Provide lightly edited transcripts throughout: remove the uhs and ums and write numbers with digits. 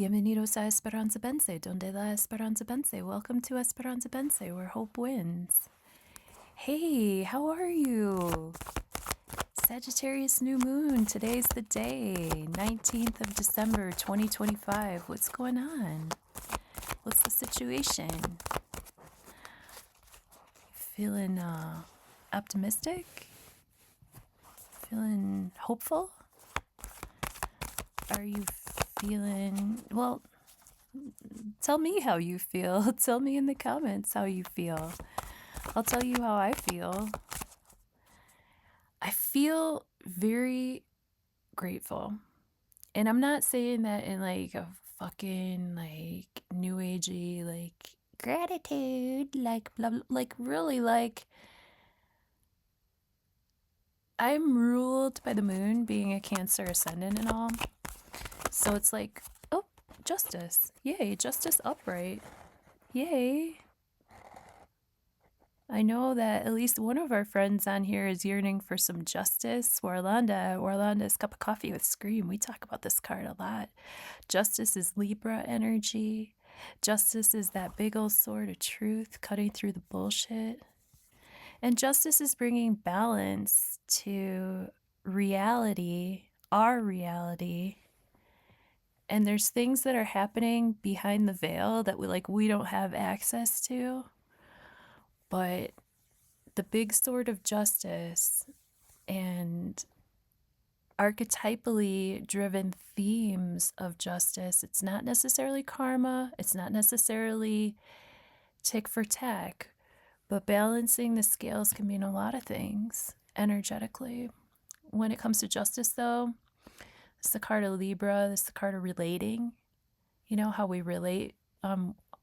Bienvenidos a Esperanza Bense, donde la Esperanza Bense. Welcome to Esperanza Bense, where hope wins. Hey, how are you? Sagittarius new moon. Today's the day, 19th of December, 2025. What's going on? What's the situation? Feeling optimistic? Feeling hopeful? Are you feeling, well, tell me how you feel. Tell me in the comments how you feel. I'll tell you how I feel. I feel very grateful. And I'm not saying that in like a fucking like new agey like gratitude, like blah, blah, like really like I'm ruled by the moon being a Cancer ascendant and all. So it's like, oh, justice. Yay, justice upright. Yay. I know that at least one of our friends on here is yearning for some justice. Warlanda. Warlanda's cup of coffee with Scream. We talk about this card a lot. Justice is Libra energy. Justice is that big old sword of truth cutting through the bullshit. And justice is bringing balance to reality, our reality. And there's things that are happening behind the veil that we don't have access to. But the big sword of justice and archetypally driven themes of justice, it's not necessarily karma, it's not necessarily tick for tack, but balancing the scales can mean a lot of things energetically. When it comes to justice, though, it's the card of Libra, it's the card of relating. You know how we relate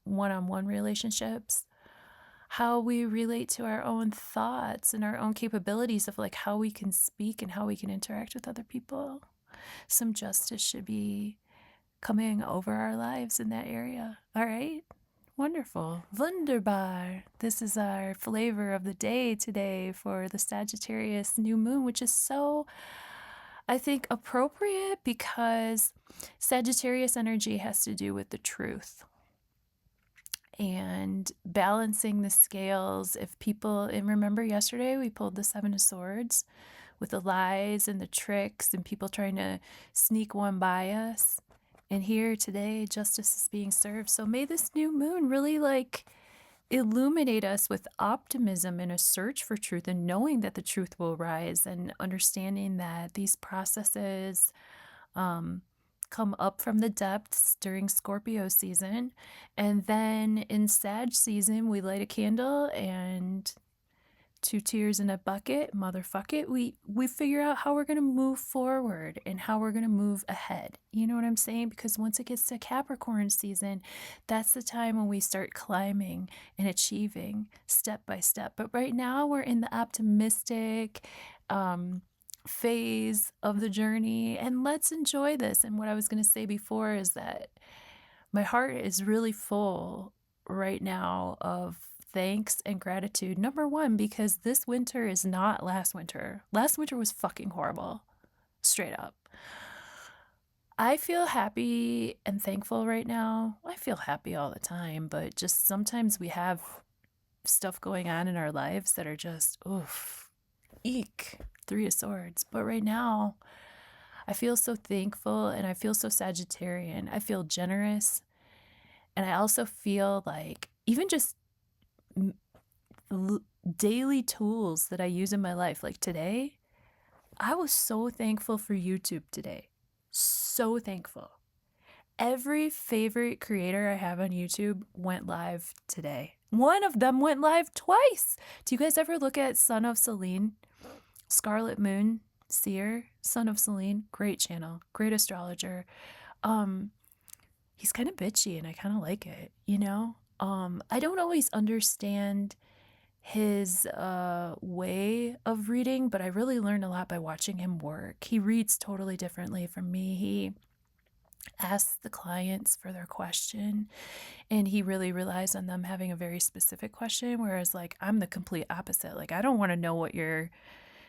one-on-one relationships, how we relate to our own thoughts and our own capabilities of like how we can speak and how we can interact with other people. Some justice should be coming over our lives in that area. All right? Wonderful. Wunderbar. This is our flavor of the day today for the Sagittarius new moon, which is so, I think, appropriate because Sagittarius energy has to do with the truth. And balancing the scales. If people, and remember yesterday we pulled the Seven of Swords with the lies and the tricks and people trying to sneak one by us. And here today, justice is being served. So may this new moon really like illuminate us with optimism in a search for truth and knowing that the truth will rise and understanding that these processes come up from the depths during Scorpio season. And then in Sag season, we light a candle and 2 tears in a bucket, motherfuck it. We figure out how we're going to move forward and how we're going to move ahead. You know what I'm saying? Because once it gets to Capricorn season, that's the time when we start climbing and achieving step by step. But right now we're in the optimistic, phase of the journey, and let's enjoy this. And what I was going to say before is that my heart is really full right now of thanks and gratitude. Number one, because this winter is not last winter. Last winter was fucking horrible, straight up. I feel happy and thankful right now. I feel happy all the time, but just sometimes we have stuff going on in our lives that are just, oof, eek. 3 of Swords. But right now, I feel so thankful and I feel so Sagittarian. I feel generous. And I also feel like even just daily tools that I use in my life. Like today, I was so thankful for YouTube today. So thankful. Every favorite creator I have on YouTube went live today. One of them went live twice. Do you guys ever look at Son of Selene? Scarlet Moon Seer, Son of Selene, great channel, great astrologer. He's kind of bitchy and I kind of like it, you know? I don't always understand his way of reading, but I really learned a lot by watching him work. He reads totally differently from me. He asks the clients for their question and he really relies on them having a very specific question, whereas like I'm the complete opposite. Like I don't want to know what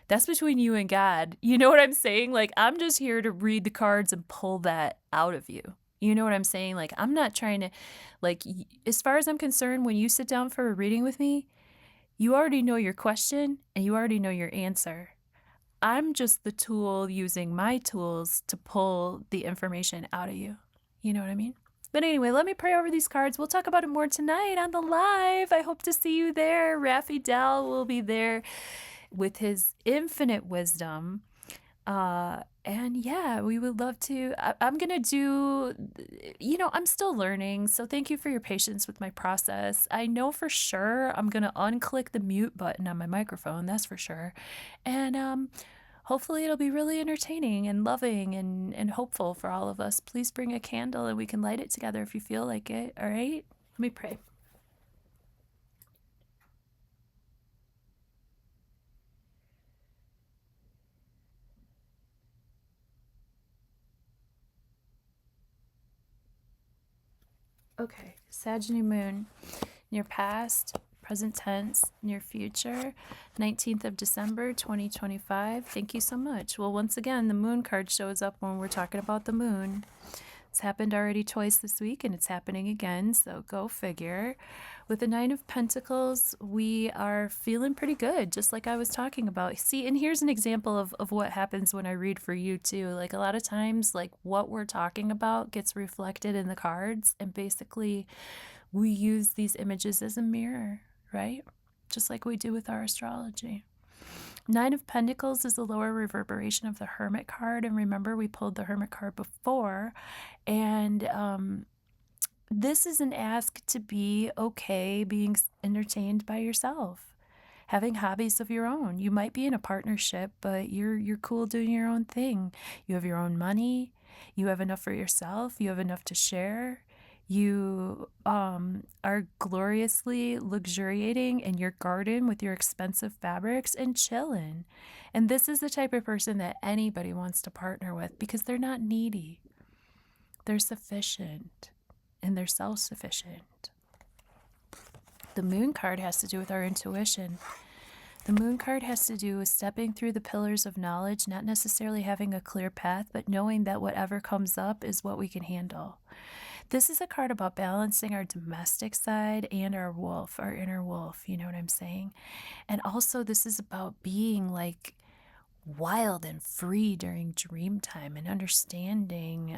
that's between you and God. You know what I'm saying? Like, I'm just here to read the cards and pull that out of you. You know what I'm saying? Like, I'm not trying to, like, as far as I'm concerned, when you sit down for a reading with me, you already know your question and you already know your answer. I'm just the tool using my tools to pull the information out of you. You know what I mean? But anyway, let me pray over these cards. We'll talk about it more tonight on the live. I hope to see you there. Rafi Dell will be there with his infinite wisdom. And yeah, we would love to. I'm going to do, I'm still learning. So thank you for your patience with my process. I know for sure I'm going to unclick the mute button on my microphone. That's for sure. And hopefully it'll be really entertaining and loving and hopeful for all of us. Please bring a candle and we can light it together if you feel like it. All right? Let me pray. Okay, Sag New Moon, near past, present tense, near future, 19th of December, 2025. Thank you so much. Well, once again, the moon card shows up when we're talking about the moon. It's happened already twice this week and it's happening again, so go figure. With the Nine of Pentacles, we are feeling pretty good, just like I was talking about. See, and here's an example of what happens when I read for you too. Like a lot of times, like what we're talking about gets reflected in the cards, and basically we use these images as a mirror, right? Just like we do with our astrology. Nine of Pentacles is the lower reverberation of the Hermit card. And remember, we pulled the Hermit card before. And this is an ask to be okay being entertained by yourself, having hobbies of your own. You might be in a partnership, but you're cool doing your own thing. You have your own money. You have enough for yourself. You have enough to share. You are gloriously luxuriating in your garden with your expensive fabrics and chilling. And this is the type of person that anybody wants to partner with because they're not needy. They're sufficient and they're self-sufficient. The moon card has to do with our intuition. The moon card has to do with stepping through the pillars of knowledge, not necessarily having a clear path, but knowing that whatever comes up is what we can handle. This is a card about balancing our domestic side and our wolf, our inner wolf, you know what I'm saying? And also this is about being like wild and free during dream time and understanding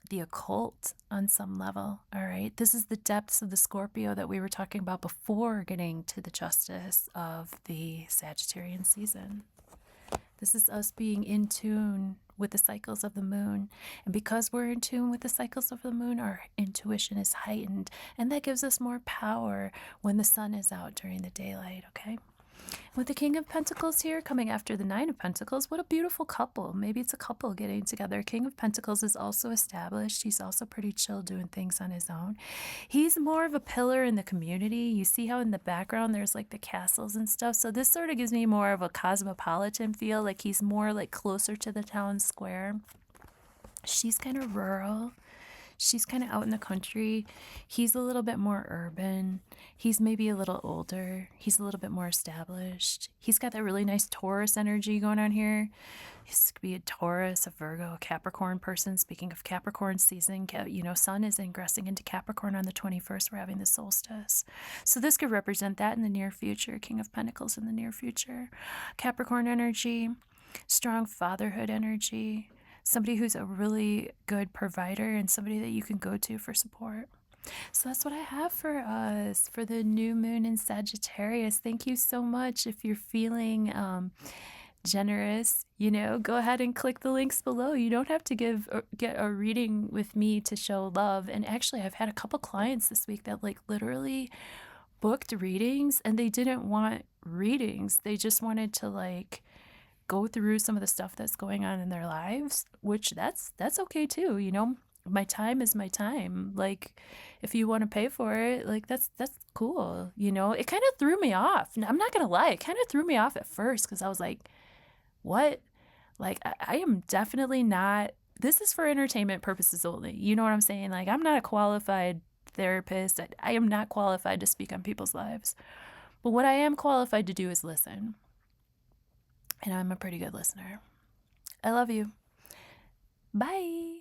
the occult on some level, all right? This is the depths of the Scorpio that we were talking about before getting to the justice of the Sagittarian season. This is us being in tune with the cycles of the moon. And because we're in tune with the cycles of the moon, our intuition is heightened. And that gives us more power when the sun is out during the daylight, okay? With the King of Pentacles here coming after the Nine of Pentacles, what a beautiful couple. Maybe it's a couple getting together. King of Pentacles is also established. He's also pretty chill doing things on his own. He's more of a pillar in the community. You see how in the background there's like the castles and stuff. So this sort of gives me more of a cosmopolitan feel, like he's more like closer to the town square. She's kind of rural. She's kind of out in the country. He's a little bit more urban. He's maybe a little older. He's a little bit more established. He's got that really nice Taurus energy going on here. This could be a Taurus, a Virgo, a Capricorn person. Speaking of Capricorn season, Sun is ingressing into Capricorn on the 21st. We're having the solstice. So this could represent that in the near future. King of Pentacles in the near future. Capricorn energy, strong fatherhood energy. Somebody who's a really good provider and somebody that you can go to for support. So that's what I have for us for the new moon in Sagittarius. Thank you so much. If you're feeling generous, go ahead and click the links below. You don't have to get a reading with me to show love. And actually, I've had a couple clients this week that like literally booked readings and they didn't want readings. They just wanted to like go through some of the stuff that's going on in their lives, which that's okay too. My time is my time. Like if you want to pay for it, like that's cool. It kind of threw me off. I'm not gonna lie, it kind of threw me off at first because I was like, what? Like I am definitely not, this is for entertainment purposes only. You know what I'm saying? Like I'm not a qualified therapist. I am not qualified to speak on people's lives. But what I am qualified to do is listen. And I'm a pretty good listener. I love you. Bye.